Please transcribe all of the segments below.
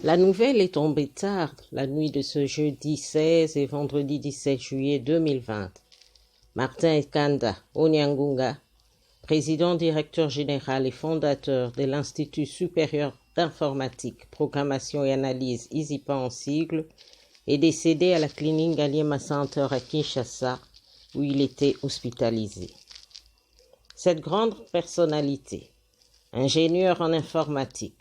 La nouvelle est tombée tard, la nuit de ce jeudi 16 et vendredi 17 juillet 2020. Martin Kanda Onyangunga, président directeur général et fondateur de l'Institut supérieur d'informatique, programmation et analyse ISIPA en sigle, est décédé à la clinique Ngaliema Center à Kinshasa, où il était hospitalisé. Cette grande personnalité, ingénieur en informatique,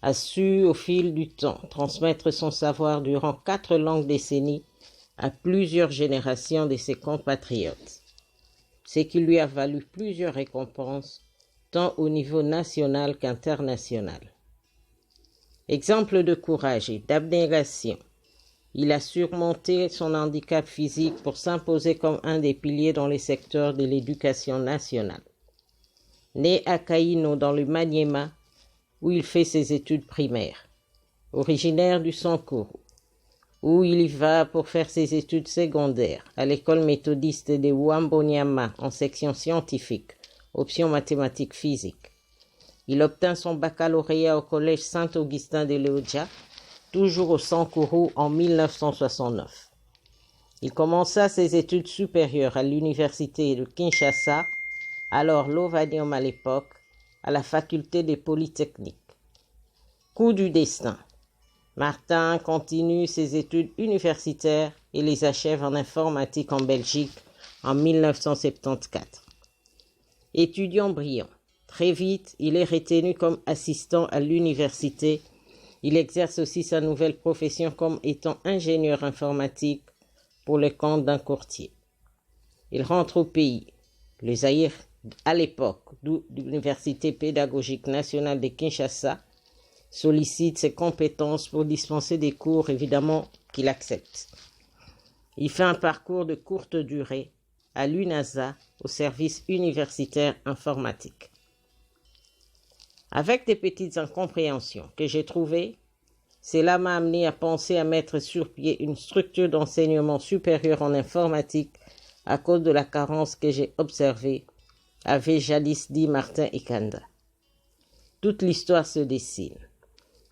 a su au fil du temps transmettre son savoir durant 4 longues décennies à plusieurs générations de ses compatriotes, ce qui lui a valu plusieurs récompenses tant au niveau national qu'international. Exemple de courage et d'abnégation, il a surmonté son handicap physique pour s'imposer comme un des piliers dans les secteurs de l'éducation nationale. Né à Kaino dans le Maniema, où il fait ses études primaires, originaire du Sankuru, où il y va pour faire ses études secondaires à l'école méthodiste de Ouambonyama en section scientifique, option mathématiques physique. Il obtint son baccalauréat au collège Saint-Augustin de Léodia, toujours au Sankuru en 1969. Il commença ses études supérieures à l'université de Kinshasa, alors Lovanium à l'époque, à la faculté des Polytechniques. Coup du destin. Martin continue ses études universitaires et les achève en informatique en Belgique en 1974. Étudiant brillant, très vite, il est retenu comme assistant à l'université. Il exerce aussi sa nouvelle profession comme étant ingénieur informatique pour le compte d'un courtier. Il rentre au pays, le Zaïre à l'époque, d'où l'Université pédagogique nationale de Kinshasa sollicite ses compétences pour dispenser des cours, évidemment qu'il accepte. Il fait un parcours de courte durée à l'UNASA, au service universitaire informatique. Avec des petites incompréhensions que j'ai trouvées, cela m'a amené à penser à mettre sur pied une structure d'enseignement supérieur en informatique à cause de la carence que j'ai observée, avait jadis dit Martin Kanda. Toute l'histoire se dessine.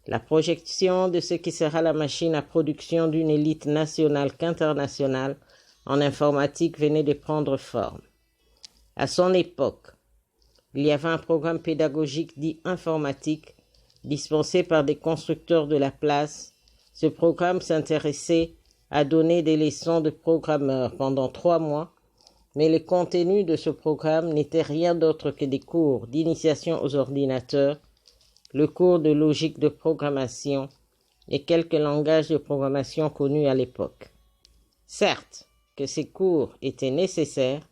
La projection de ce qui sera la machine à production d'une élite nationale qu'internationale en informatique venait de prendre forme. À son époque, il y avait un programme pédagogique dit informatique, dispensé par des constructeurs de la place. Ce programme s'intéressait à donner des leçons de programmeurs pendant 3 mois, mais le contenu de ce programme n'était rien d'autre que des cours d'initiation aux ordinateurs, le cours de logique de programmation et quelques langages de programmation connus à l'époque. Certes que ces cours étaient nécessaires,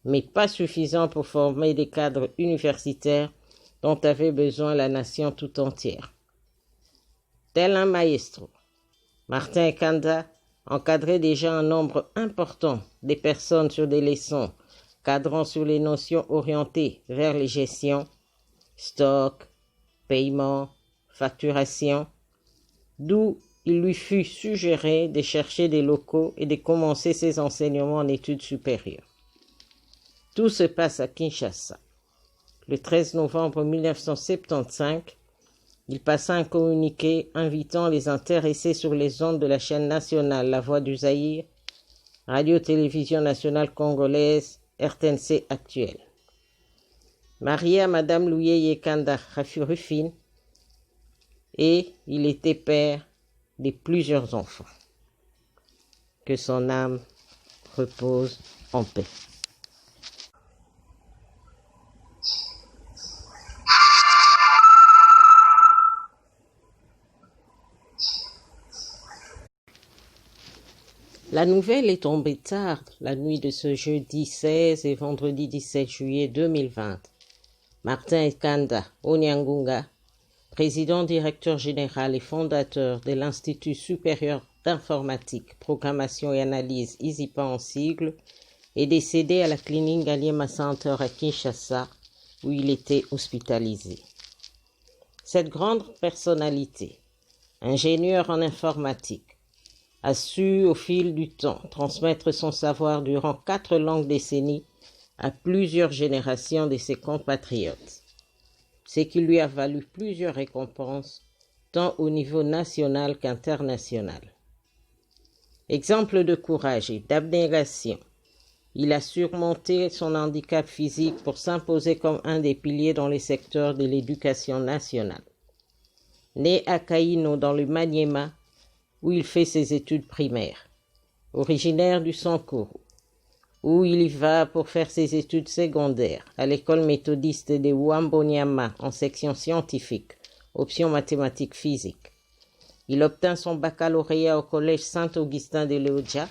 mais pas suffisants pour former des cadres universitaires dont avait besoin la nation tout entière. Tel un maestro, Martin Kanda encadrait déjà un nombre important de personnes sur des leçons cadrant sur les notions orientées vers les gestions, stock, paiement, facturation, d'où il lui fut suggéré de chercher des locaux et de commencer ses enseignements en études supérieures. Tout se passe à Kinshasa. Le 13 novembre 1975, il passa un communiqué invitant les intéressés sur les ondes de la chaîne nationale La Voix du Zaïre, Radio-Télévision nationale congolaise, RTNC actuelle. Marié à Madame Louyeye Kanda Rafurufine, et il était père de plusieurs enfants. Que son âme repose en paix. La nouvelle est tombée tard, la nuit de ce jeudi 16 et vendredi 17 juillet 2020. Martin Kanda Onyangunga, président directeur général et fondateur de l'Institut supérieur d'informatique, programmation et analyse ISIPA en sigle, est décédé à la clinique Ngaliema Center à Kinshasa, où il était hospitalisé. Cette grande personnalité, ingénieur en informatique, a su au fil du temps transmettre son savoir durant 4 longues décennies à plusieurs générations de ses compatriotes, ce qui lui a valu plusieurs récompenses tant au niveau national qu'international. Exemple de courage et d'abnégation, il a surmonté son handicap physique pour s'imposer comme un des piliers dans les secteurs de l'éducation nationale. Né à Caïno dans le Maniema, où il fait ses études primaires. Originaire du Sankourou, où il y va pour faire ses études secondaires à l'école méthodiste de Ouambonyama en section scientifique, option mathématiques physique. Il obtint son baccalauréat au collège Saint-Augustin de Léodia,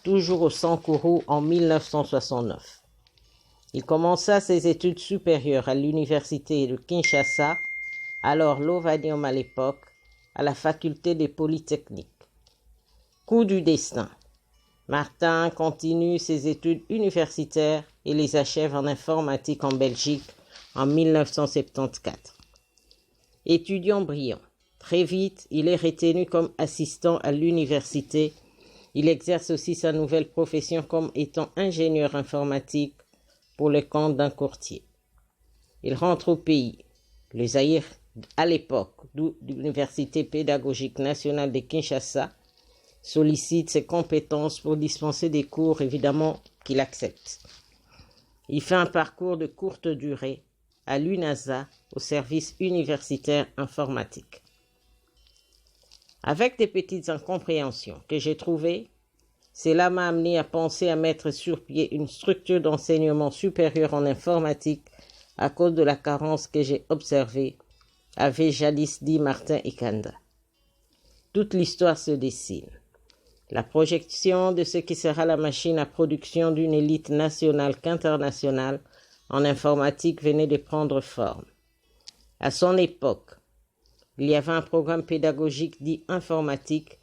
toujours au Sankourou en 1969. Il commença ses études supérieures à l'université de Kinshasa, alors l'Ovanium à l'époque, à la faculté des Polytechniques. Coup du destin. Martin continue ses études universitaires et les achève en informatique en Belgique en 1974. Étudiant brillant, très vite, il est retenu comme assistant à l'université. Il exerce aussi sa nouvelle profession comme étant ingénieur informatique pour le compte d'un courtier. Il rentre au pays, le Zaïre à l'époque, d'où l'Université pédagogique nationale de Kinshasa sollicite ses compétences pour dispenser des cours, évidemment qu'il accepte. Il fait un parcours de courte durée à l'UNASA, au service universitaire informatique. Avec des petites incompréhensions que j'ai trouvées, cela m'a amené à penser à mettre sur pied une structure d'enseignement supérieur en informatique à cause de la carence que j'ai observée, avait jadis dit Martin Ekanda. Toute l'histoire se dessine. La projection de ce qui sera la machine à production d'une élite nationale qu'internationale en informatique venait de prendre forme. À son époque, il y avait un programme pédagogique dit informatique,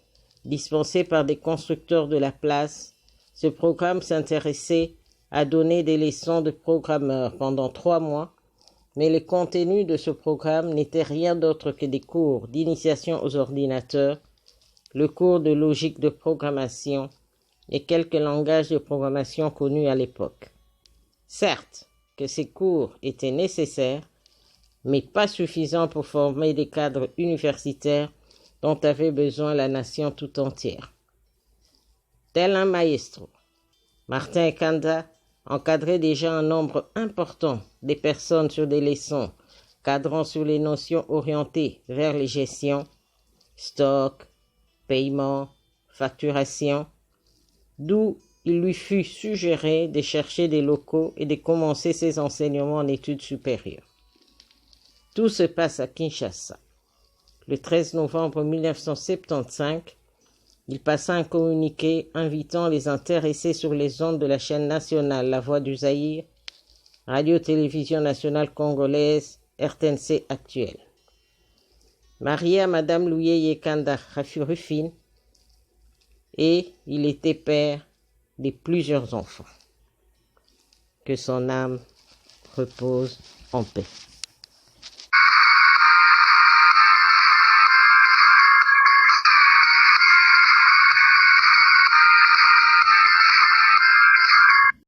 dispensé par des constructeurs de la place. Ce programme s'intéressait à donner des leçons de programmeurs pendant 3 mois, mais le contenu de ce programme n'était rien d'autre que des cours d'initiation aux ordinateurs, le cours de logique de programmation et quelques langages de programmation connus à l'époque. Certes que ces cours étaient nécessaires, mais pas suffisants pour former des cadres universitaires dont avait besoin la nation tout entière. Tel un maestro, Martin Ekanda encadrait déjà un nombre important de personnes sur des leçons cadrant sur les notions orientées vers les gestions, stock, paiement, facturation, d'où il lui fut suggéré de chercher des locaux et de commencer ses enseignements en études supérieures. Tout se passe à Kinshasa. Le 13 novembre 1975, il passa un communiqué invitant les intéressés sur les ondes de la chaîne nationale La Voix du Zaïre, Radio-Télévision nationale congolaise, RTNC actuelle. Marié à Madame Louye Ekanda Rufine, et il était père de plusieurs enfants. Que son âme repose en paix.